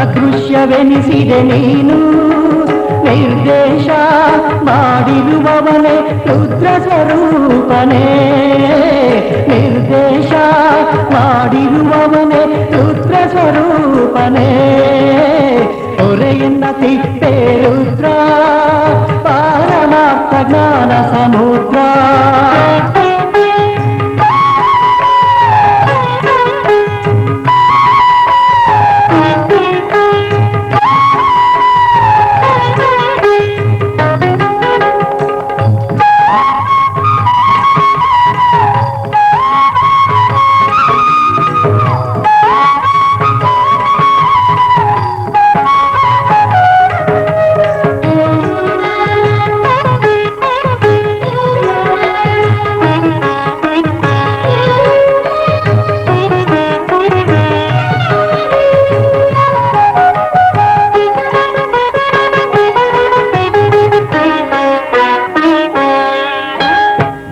ಅದೃಶ್ಯವೆನಿಸಿದೆ ನೀನು ನಿರ್ದೇಶ ಮಾಡಿರುವವನೇ ರುದ್ರ ಸ್ವರೂಪನೇ ನಿರ್ದೇಶ ಮಾಡಿರುವವನೇ ರುದ್ರ ಸ್ವರೂಪನೇ ಹೊರೆಯಿಂದ ತಿಪ್ಪೆ ರುದ್ರ ಪಾರಮಾರ್ಥ ಜ್ಞಾನ ಸಮುದ್ರ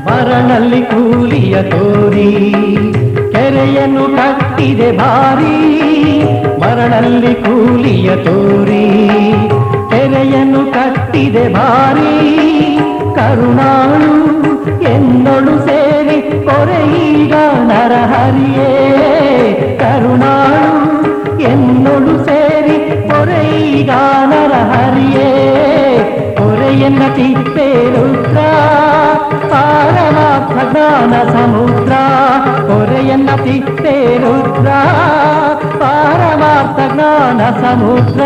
ಮರಳಲ್ಲಿ ಕೂಲಿಯ ತೋರಿ ಕೆರೆಯನ್ನು ಕಟ್ಟಿದೆ ಭಾರಿ ಮರಳಲ್ಲಿ ಕೂಲಿಯ ತೋರಿ ಕೆರೆಯನ್ನು ಕಟ್ಟಿದೆ ಭಾರಿ ಕರುಣಾಳು ಎನ್ನೊಳು ಸೇರಿ ಕೊರೆಯೀಗ ನರಹರಿಯೇ ಕರುಣಾಳು ಎನ್ನೊಳು ಸೇರಿ ಕೊರೆಯೀಗ ನರಹರಿಯೇ ಕೊರೆಯನ್ನ ತಿಪ್ಪೆ ರುದ್ರ ಪಾರಮಾರ್ಥ ಜ್ಞಾನ ಸಮುದ್ರ ಕೊರೆಯನ್ನ ತಿಪ್ಪೆ ರುದ್ರ ಪಾರಮಾರ್ಥ ಜ್ಞಾನ ಸಮುದ್ರ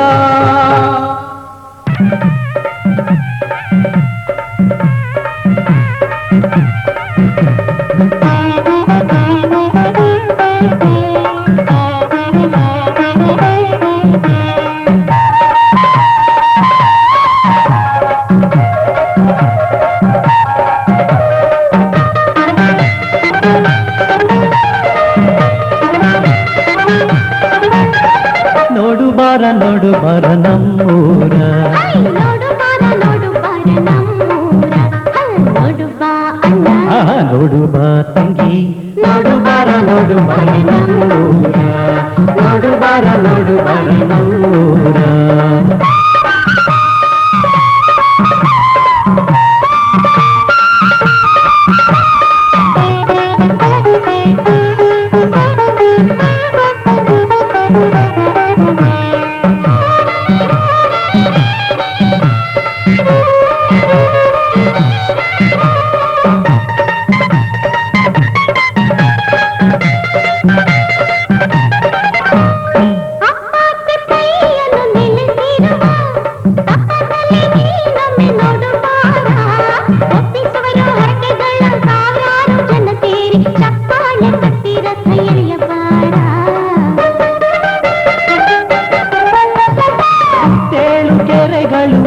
ನೋಡು ಬಾರ ನಮ್ಮೂರ ನೋಡು ಬಾ ತಂಗಿ ನೋಡು ಬಾರ ನಮ್ಮೂರ ನೋಡು ಬಾರ ನಮ್ಮೂರ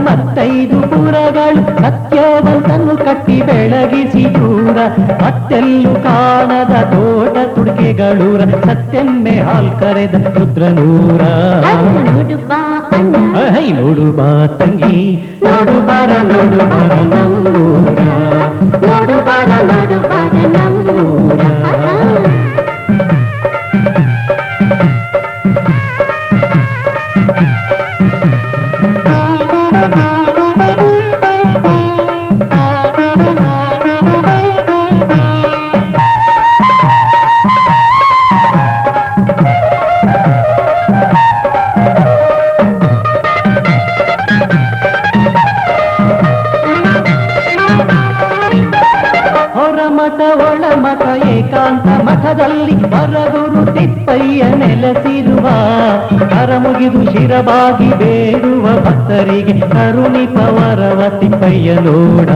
ಮತ್ತೈದು ಪುರಗಳು ಸತ್ಯವಂತನ್ನು ಕಟ್ಟಿ ಬೆಳಗಿಸಿ ದೂರ ಮತ್ತೆಲ್ಲೂ ಕಾಣದ ತೋಟ ತುಡಿಕೆಗಳೂರ ಸತ್ಯನ್ನೇ ಹಾಲ್ ಕರೆದ ರುದ್ರನೂರ ನೋಡು ಬಾ ತಂಗಿ ನೋಡು ಬಾರ ನಮ್ಮೂರ ನೋಡು ಬಾರ ನಮ್ಮೂರ ಹೊರಮಠ ಒಳಮಠ ಏಕಾಂತ ಮಠದಲ್ಲಿ ಹೊರಗುರು ತಿಪ್ಪಯ್ಯ ನೆಲೆಸಿರುವ ಕರ ಮುಗಿದು ಶಿರಬಾಗಿ ಬೇಡುವ ಭಕ್ತರಿಗೆ ಕರುಣಿಪವರವ ತಿಪ್ಪಯ್ಯ ನೋಡ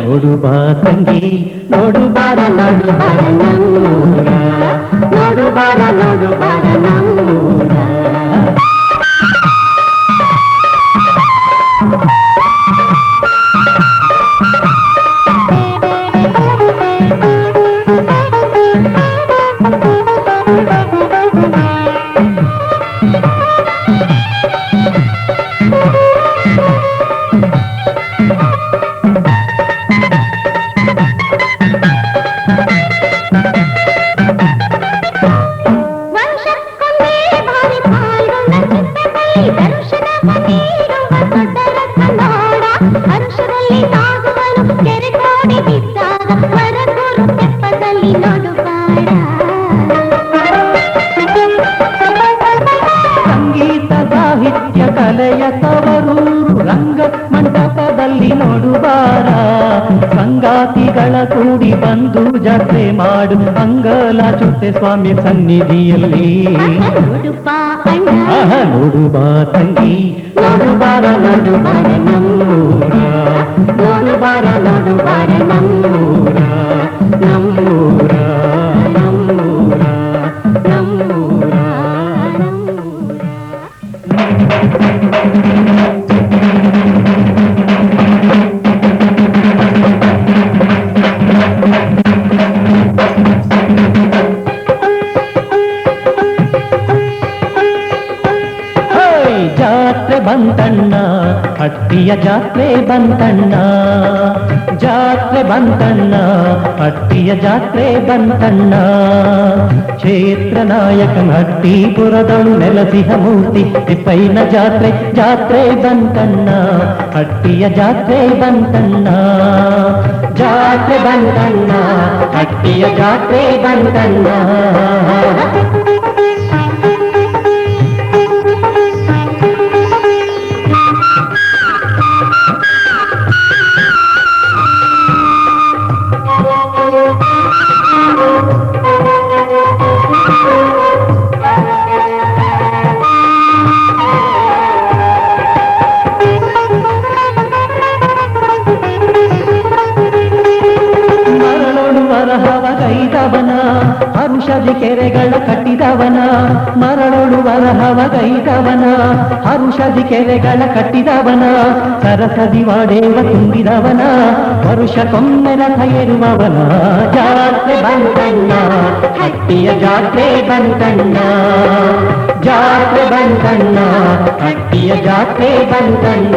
ನೋಡು ಬಾ ತಂಗಿ ನೋಡು ಬಾರ ನಮ್ಮೂರ ನೋಡು ಬಾರ ನಮ್ಮೂರ ಸಂಗಾತಿಗಳ ಕೂಡಿ ಬಂದು ಜಾತ್ರೆ ಮಾಡು ಅಂಗಲಾಚುತ್ತೆ ಸ್ವಾಮಿ ಸನ್ನಿಧಿಯಲ್ಲಿ. ನೋಡು ಬಾ ತಂಗಿ ನೋಡು ಬಾರ ನಡು ಬಾರ ನಮ್ಮೂರ, ನೋಡು ಬಾರ ನಡು ಬಾರ ನಮ್ಮೂರ, ನಮ್ಮೂರ ನಮ್ಮೂರ ನಮ್ಮೂರ. ಜಾತ್ರೆ ಬಂತಣ್ಣ ಹಟ್ಟಿಯ ಜಾತ್ರೆ ಬಂತಣ್ಣ, ಜಾತ್ರೆ ಬಂತಣ್ಣ ಹಟ್ಟಿಯ ಜಾತ್ರೆ ಬಂತಣ್ಣ. ಕ್ಷೇತ್ರ ನಾಯಕನ ಹಟ್ಟಿಪುರದಳು ನೆಲಸಿಹ ಮೂರ್ತಿ ತಿಪ್ಪಯ್ಯನ ಜಾತ್ರೆ, ಜಾತ್ರೆ ಬಂತಣ್ಣ ಹಟ್ಟಿಯ ಜಾತ್ರೆ ಬಂತಣ್ಣ, ಜಾತ್ರೆ ಬಂತಣ್ಣ ಹಟ್ಟಿಯ ಜಾತ್ರೆ ಬಂತಣ್ಣ. ಗೈದವನ ಹರುಷದಿ ಕೆರೆಗಳ ಕಟ್ಟಿದವನ, ಮರಳೊಳು ವರಹವಗೈದವನ ಹರುಷದಿ ಕೆರೆಗಳ ಕಟ್ಟಿದವನ, ಸರಸದಿ ವಾಡೇವ ತುಂಬಿದವನ ವರುಷಕ್ಕೊಮ್ಮೆ ರಥ ಏರುವವನ. ಜಾತ್ರೆ ಬಂತಣ್ಣ ಹಟ್ಟಿಯ ಜಾತ್ರೆ ಬಂತಣ್ಣ, ಜಾತ್ರೆ ಬಂತಣ್ಣ ಹಟ್ಟಿಯ ಜಾತ್ರೆ ಬಂತಣ್ಣ.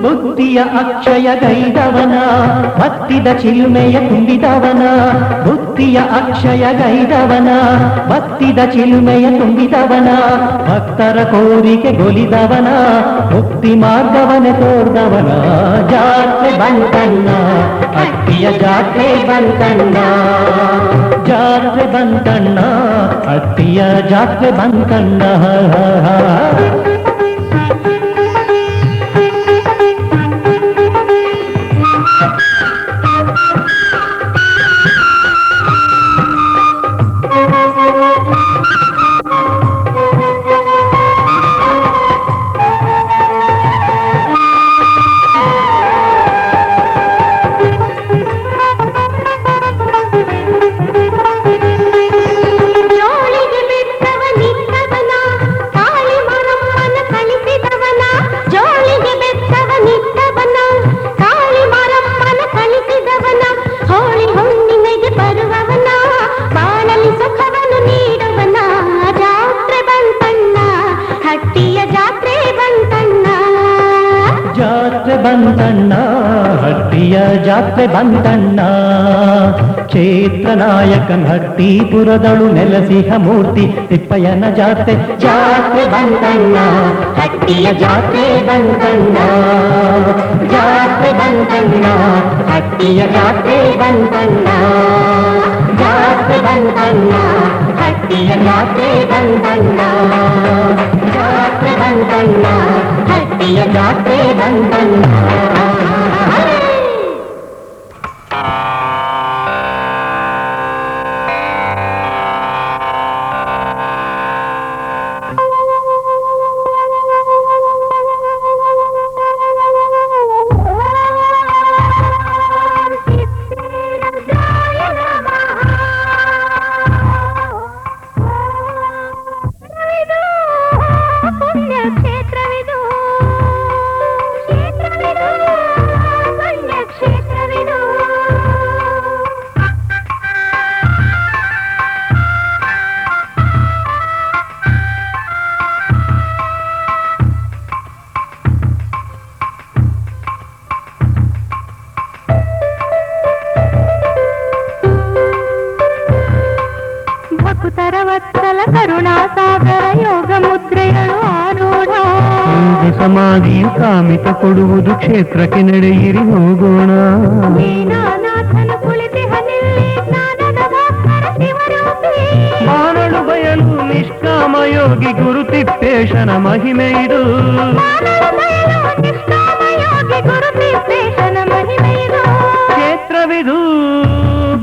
ಬುದ್ಧಿಯ ಅಕ್ಷಯ ಗೈದವನ ಬತ್ತಿದ ಚಿಲುಮೆಯ ತುಂಬಿದವನ, ಬುದ್ಧಿಯ ಅಕ್ಷಯ ಗೈದವನ ಬತ್ತಿದ ಚಿಲುಮೆಯ ತುಂಬಿದವನ, ಭಕ್ತರ ಕೋರಿಕೆ ಗೊಲಿದವನ ಮುಕ್ತಿ ಮಾರ್ಗವನೆ ತೋರ್ದವನ. ಜಾತ್ರೆ ಬಂತಣ್ಣ ಹಟ್ಟಿಯ ಜಾತ್ರೆ ಬಂತಣ್ಣ, ಜಾತ್ರೆ ಬಂತಣ್ಣ ಹಟ್ಟಿಯ ಜಾತ್ರೆ ಬಂತಣ್ಣ. ಬಂತಣ್ಣ ಹಟ್ಟಿಯ ಜಾತ್ರೆ ಬಂತಣ್ಣ, ಕ್ಷೇತ್ರ ನಾಯಕನ ಹಟ್ಟಿಪುರದಳು ನೆಲಸಿಹ ಮೂರ್ತಿ ತಿಪ್ಪಯ್ಯನ ಜಾತ್ರೆ, ಜಾತ್ರೆ ಬಂತಣ್ಣ ಹಟ್ಟಿಯ ಜಾತ್ರೆ ಬಂತಣ್ಣ, ಜಾತ್ರೆ ಬಂತಣ್ಣ ಹಟ್ಟಿಯ ಜಾತ್ರೆ ಬಂತಣ್ಣ, ಜಾತ್ರೆ ಬಂತಣ್ಣ ಹಟ್ಟಿಯ ಜಾತ್ರೆ ಬಂತಣ್ಣ, ಜಾತ್ರೆ ಬಂತಣ್ಣ ಹಟ್ಟಿಯ ಜಾತ್ರೆ ಬಂತಣ್ಣ. ಕ್ಷೇತ್ರವಿದು ಮುದ್ರೆಯಳು ಆರೂಢ. ಯೋಗ ಸಮಾಧಿಯು ಕಾಮಿತ ಕೊಡುವುದು, ಕ್ಷೇತ್ರಕ್ಕೆ ನಡೆಯಿರಿ ಹೋಗೋಣ. ದೀನಾನಾಥನು ಕುಳಿತಿಹನಿಲ್ಲಿ ಜ್ಞಾನದ ಭಾಸ್ಕರ ಶಿವರೂಪಿ. ಮಾನಳು ಬಯಲು ನಿಷ್ಕಾಮ ಯೋಗಿ ಗುರುತಿಪ್ಪೇಶನ ಮಹಿಮೆ ಇದು. ಮಾನವ ಬಯಲು ನಿಷ್ಕಾಮ ಯೋಗಿ ಗುರುತಿಪ್ಪೇಶನ ಮಹಿಮೆ ಇದು. ಕ್ಷೇತ್ರವಿದು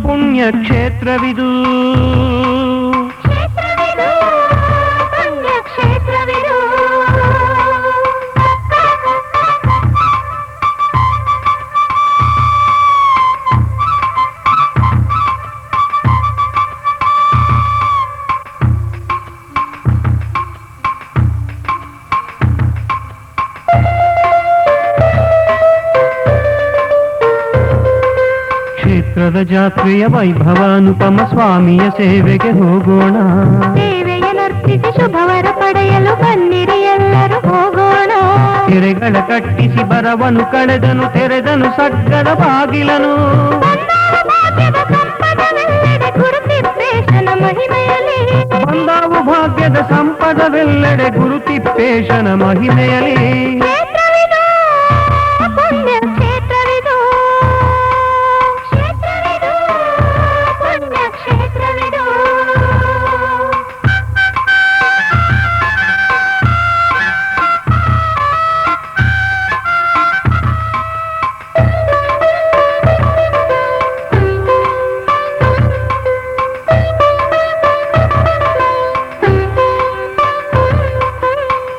ಪುಣ್ಯ ಕ್ಷೇತ್ರವಿದು. ಕ್ಷೇತ್ರವಿದು ಪುಣ್ಯ ಕ್ಷೇತ್ರವಿದು. ಕ್ಷೇತ್ರದ ಜಾತ್ರೆಯ ವೈಭವಾನುಪಮ ಸ್ವಾಮಿಯ ಸೇವೆಗೆ ಹೋಗೋಣ. ಸೇವೆಯನ್ನರ್ಪಿಸಿ ಶುಭವರ ಪಡೆಯಲು ಬನ್ನಿರಿ ಎಲ್ಲರೂ ಹೋಗೋಣ. ಕೆರೆಗಳ ಕಟ್ಟಿಸಿ ಬರವನು ಕಳೆದನು, ತೆರೆದನು ಸಗ್ಗದ ಬಾಗಿಲನು. ಗುರುತಿಪ್ಪೇಶನ ಮಹಿಮೆಯಲಿ. ಬಂದಾವು ಭಾಗ್ಯದ ಸಂಪದವೆಲ್ಲೆಡೆ ಗುರುತಿಪ್ಪೇಶನ ಮಹಿಮೆಯಲಿ. ಕ್ಷೇತ್ರವಿದು ಪುಣ್ಯ ಕ್ಷೇತ್ರವಿದು. ಕ್ಷೇತ್ರವಿದು ಪುಣ್ಯ ಕ್ಷೇತ್ರವಿದು.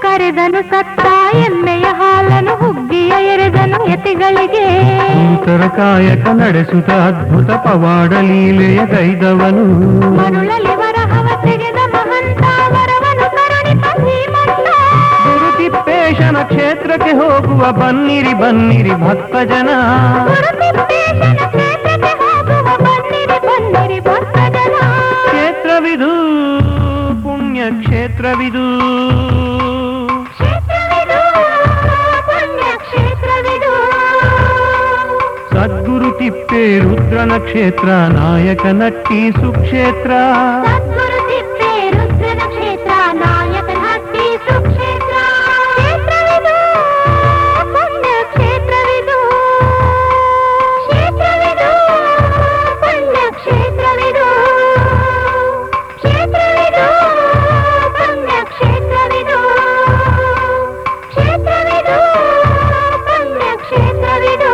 ಕರೆದನು ಸತ್ತ ಎಮ್ಮೆಯ ಹಾಲನು, ಹುಗ್ಗಿಯ ಎರೆದನು ಯತಿಗಳಿಗೆ. ಭೂತರ ಕಾಯಕ ನಡೆಸುತ್ತ ಅದ್ಭುತ ಪವಾಡ ಲೀಲೆಯ ಗೈದವನು. ಮರುಳಲಿ ವರಹವ ತೆಗೆದ ಮಹಂತ, ವರವನು ಕರುಣಿತ ಧೀಮಂತ. ಗುರುತಿಪ್ಪೇಶನ ಕ್ಷೇತ್ರಕ್ಕೆ ಹೋಗುವ ಬನ್ನಿರಿ ಬನ್ನಿರಿ ಭಕ್ತ ಜನ. ಗುರುತಿಪ್ಪೇಶನ ಕ್ಷೇತ್ರಕ್ಕೆ ಹೋಗುವ ಬನ್ನಿರಿ ಬನ್ನಿರಿ ಭಕ್ತ ಜನ. ಕ್ಷೇತ್ರವಿದು ಪುಣ್ಯ ಕ್ಷೇತ್ರವಿದು. ಕ್ಷೇತ್ರವಿದು ಪುಣ್ಯ ಕ್ಷೇತ್ರವಿದು. ಸದ್ಗುರು ತಿಪ್ಪೆ ರುದ್ರನ ಕ್ಷೇತ್ರ, ನಾಯಕ ನಟ್ಟಿ ಸುಕ್ಷೇತ್ರ. ಸದ್ಗುರು ತಿಪ್ಪೆ ರುದ್ರನ ಕ್ಷೇತ್ರ, ನಾಯಕ ಹಟ್ಟಿ ಸುಕ್ಷೇತ್ರ. ಕ್ಷೇತ್ರವಿದು ಪುಣ್ಯ ಕ್ಷೇತ್ರವಿದು. ಕ್ಷೇತ್ರವಿದು ಪುಣ್ಯ ಕ್ಷೇತ್ರವಿದು. ಕ್ಷೇತ್ರವಿದು ಪುಣ್ಯ ಕ್ಷೇತ್ರವಿದು. ಕ್ಷೇತ್ರವಿದು ಪುಣ್ಯ ಕ್ಷೇತ್ರವಿದು.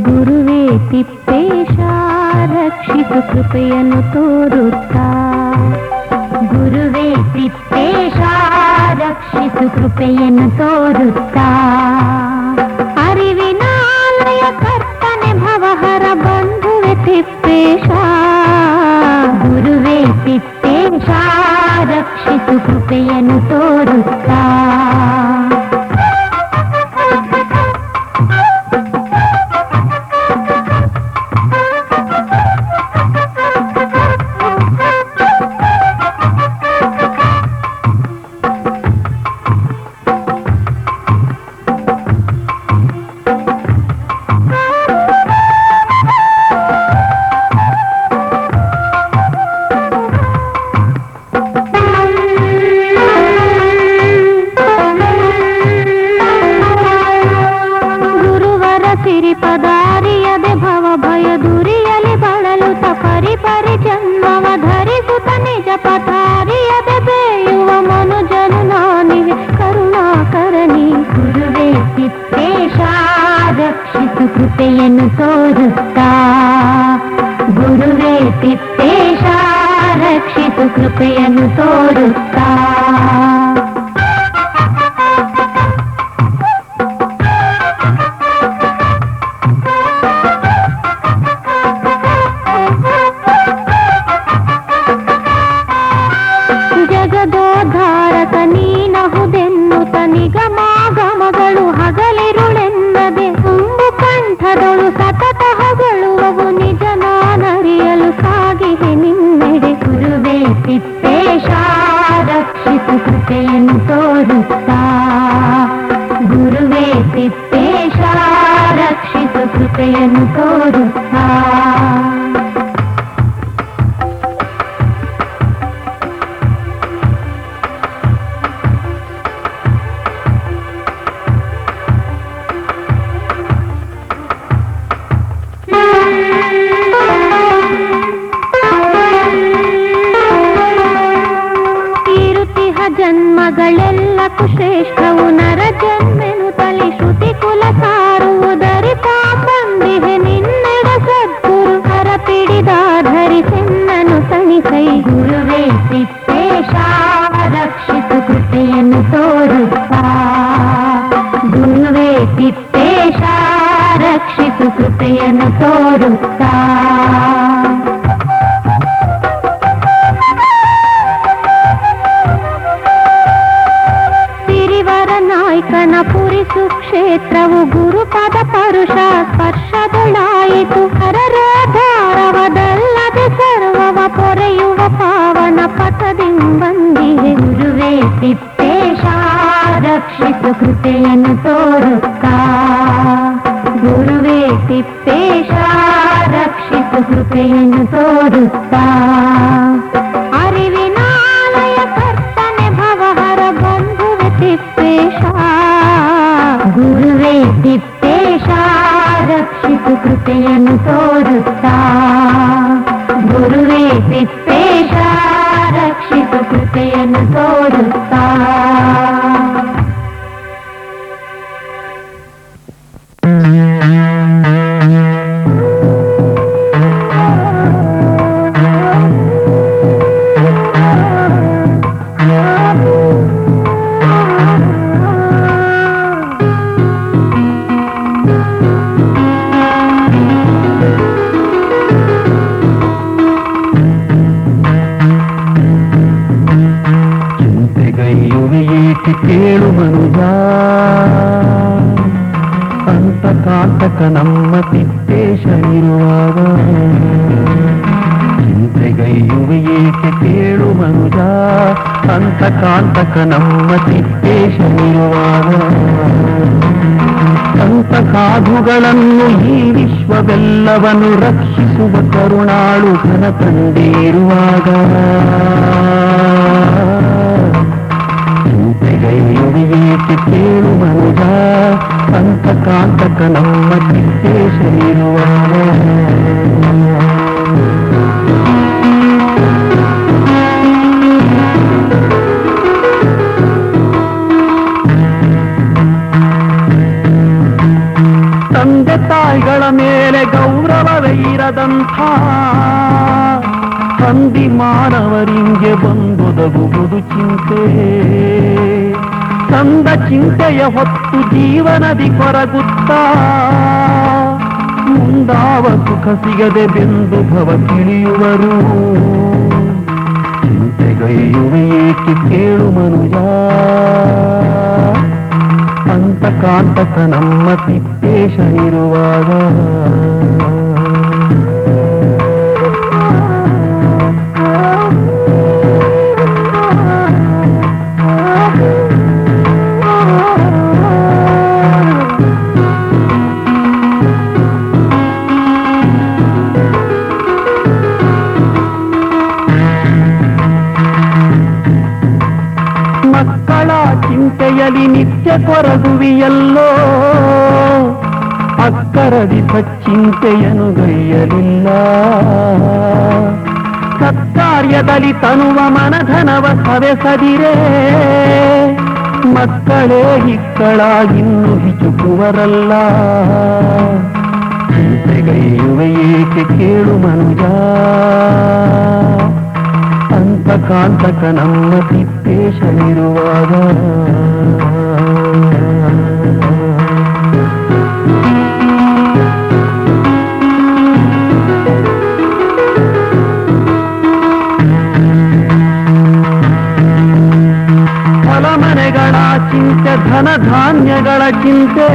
ಗುರುವೇ ತಿಪ್ಪೇಶ ರಕ್ಷಿಸು ಕೃಪೆಯನ್ನು ತೋರುತ್ತಾ. ಗುರುವೇ ತಿಪ್ಪೇಶ ರಕ್ಷಿಸು ಕೃಪೆಯನ್ನು ತೋರುತ್ತಾ. ಅರಿವಿನಾಲಯ ಕರ್ತನೆ ಭವಹರ ಬಂಧುವೆ ತಿಪ್ಪೇಶ. ಗುರುವೇ ತಿಪ್ಪೇಶ ರಕ್ಷಿಸು ಕೃಪೆಯನ್ನು ತೋರುತ್ತಾ. ಸಿರಿಪದಾರಿಯದೆ ಭವ ಭಯ ದುರಿಯಲಿ ಬಳಲುತ ಪರಿ ಪರಿ ಜನ್ಮವ ಧರಿಸುತ್ತ ನಿಜ ಪಥಾರಿಯದೆ ಬೇಯುವ ಮನುಜನು ನಾನಿವೆ ಕರುಣಾಕರಣಿ. ಗುರುವೇ ತಿಪ್ಪೇಶ ರಕ್ಷಿಸು ಕೃಪೆಯನ್ನು ತೋರುತ್ತಾ. ಗುರುವೇ ತಿಪ್ಪೇಶ ರಕ್ಷಿಸು ಕೃಪೆಯನ್ನು ತೋರುತ್ತಾ. ತಿಪ್ಪೇಶ ರಕ್ಷಿಸು ಕೃಪೆಯನ್ನು ತೋರುತ್ತಾ. ಜನ್ಮಗಳೆಲ್ಲಕ್ಕೂ ಶ್ರೇಷ್ಠವು ನರ ಜನ್ಮೆನು ತಲಿ ಶ್ರುತಿ ಕುಲ ಸಾರುವುದರಿತಾ ಬಂದಿಹೆ ನಿನ್ನೆಡ ಸದ್ಗುರು ಹರ ಪಿಡಿದಾಧರಿಸೆನ್ನನು ತಣಿಸೈ. ಗುರುವೇ ತಿಪ್ಪೇಶ ರಕ್ಷಿಸು ಕೃಪೆಯನ್ನು ತೋರುತ್ತಾ. ಗುರುವೇ ತಿಪ್ಪೇಶ ರಕ್ಷಿಸು ಕೃಪೆಯನ್ನು ತೋರುತ್ತಾ. ನಾಯಕನಪುರಿ ಸುಕ್ಷೇತ್ರವು ಗುರುಪದ ಪರುಷ ಸ್ಪರ್ಶದೊಳಾಯಿತು. ಹರರೋಧಾರವದಲ್ಲದೆ ಸರ್ವವ ಪೊರೆಯುವ ಪಾವನ ಪಥದಿಂಬಂದಿಹೆ. ಗುರುವೇ ತಿಪ್ಪೇಶ ರಕ್ಷಿಸು ಕೃಪೆಯನ್ನು ತೋರುತ್ತಾ. ಗುರುವೇ ತಿಪ್ಪೇಶ ರಕ್ಷಿಸು ಕೃಪೆಯನ್ನು ತೋರುತ್ತಾ. ಅರಿವಿನಾಲಯ ಕರ್ತನೆ ಭವಹರ ಬಂಧುವೆ ತಿಪ್ಪೇಶ. ಗುರುವೇ ತಿಪ್ಪೇಶ ರಕ್ಷಿಸು ಕೃಪೆಯನ್ನು ತೋರುತ್ತಾ. ಗುರುವೇ ತಿಪ್ಪೇಶ ರಕ್ಷಿಸು ಕೃಪೆಯನ್ನು ತೋರುತ್ತಾ. ಕೇಳು ಮನುಜ ಅಂತಕಾಂತಕ ನಮ್ಮ ತಿಪ್ಪೇಶನಿರುವಾಗ. ಚಿಂತೆಗೈಯುವೆ ಏಕೆ ಕೇಳು ಮನುಜ ಅಂತಕಾಂತಕ ನಮ್ಮ ತಿಪ್ಪೇಶನಿರುವಾಗ. ಸಂತ ಸಾಧುಗಳನ್ನು ಈ ವಿಶ್ವವೆಲ್ಲವನ್ನು ರಕ್ಷಿಸುವ ಕರುಣಾಳು ಘನ ತಂದೆಯಿರುವಾಗ. ಚಿಂತೆಗೈಯುವಿಯೇಕೆ ಕೇಳು ಮನುಜ ಅಂತಕಾಂತಕ ನಮ್ಮ ತಿಪ್ಪೇಶನಿರುವಾಗ. ತಂದೆ ತಾಯಿಗಳ ಮೇಲೆ ಗೌರವವೇ ಇರದಂಥ ಹಂದಿ ಮಾನವರಿಂಗೆ ಬಂದೊದಗುವುದು ಚಿಂತೆ. ತಂದ ಚಿಂತೆಯ ಹೊತ್ತು ಜೀವನದಿ ಕೊರಗುತ್ತಾ ಮುಂದಾವ ಸುಖ ಸಿಗದೆ ಬೆಂದು ಭವ ತಿಳಿಯುವರು. ಚಿಂತೆಗೈಯುವೆ ಏಕೆ ಕೇಳು ಮನುಜ ಅಂತಕಾಂತಕ ನಮ್ಮ ತಿಪ್ಪೇಶನಿರುವಾಗ. ಮಕ್ಕಳ ಚಿಂತೆಯಲ್ಲಿ ನಿತ್ಯ ಕೊರಗುವಿಯಲ್ಲೋ ಅಕ್ಕರದಿ ಸಚ್ಚಿಂತೆಯನು ಗೈಯಲಿಲ್ಲ. ಸತ್ಕಾರ್ಯದಲ್ಲಿ ತನುವ ಮನಧನವ ಸವೆಸದಿರೇ ಮಕ್ಕಳೇ ಹಿಕ್ಕಳಾಗಿನ್ನು ಹಿಚುಕುವರಲ್ಲ. ಚಿಂತೆಗೈಯುವೆ ಏಕೆ ಕೇಳು ಮನುಜ ಅಂತಕಾಂತಕ ನಮ್ಮ ತಿಪ್ಪೇಶನಿರುವಾಗ. ಹೊಲಮನೆಗಳ ಚಿಂತೆ ಧನ ಧಾನ್ಯಗಳ ಚಿಂತೆ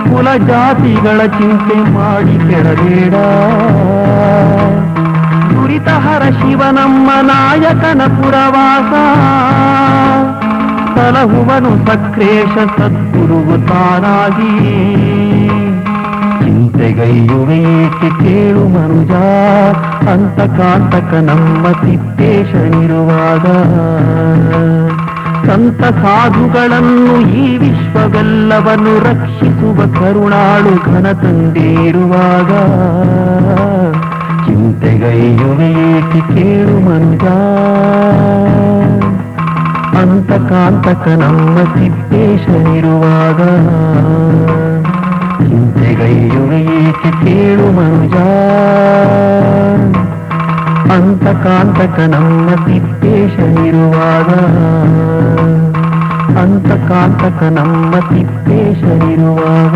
ಕುಲ ಜಾತಿಗಳ ಚಿಂತೆ ಮಾಡಿ ಕೆಡಬೇಡ. ದುರಿತಹರ ಶಿವ ನಮ್ಮ ನಾಯಕನ ಪುರವಾಸ ಸಲಹುವನು ಸಕ್ರೇಶ ಸದ್ಗುರುವು ತಾನಾಗಿಯೇ ಚಿಂತೆಗೈಯುವೇಕೆ ಕೇಳು ಮನುಜ ಅಂತಕಾಂತಕ ನಮ್ಮ ತಿಪ್ಪೇಶನಿರುವಾಗ ಸಂತ ಸಾಧುಗಳನ್ನು ಈ ವಿಶ್ವವೆಲ್ಲವನ್ನು ರಕ್ಷಿಸುವ ಕರುಣಾಳು ಘನ ತಂದೆಯಿರುವಾಗ ಚಿಂತೆಗೈಯುವೇಕೆ ಕೇಳು ಮನುಜ ಅಂತಕಾಂತಕ ನಮ್ಮ ತಿಪ್ಪೇಶನಿರುವಾಗ ಚಿಂತೆಗೈಯುವೇಕೆ ಕೇಳು ಮನುಜ ಅಂತಕಾಂತಕ ನಮ್ಮ ತಿಪ್ಪೇಶನಿರುವಾಗ ಅಂತಕಾಂತಕ ನಮ್ಮ ತಿಪ್ಪೇಶನಿರುವಾಗ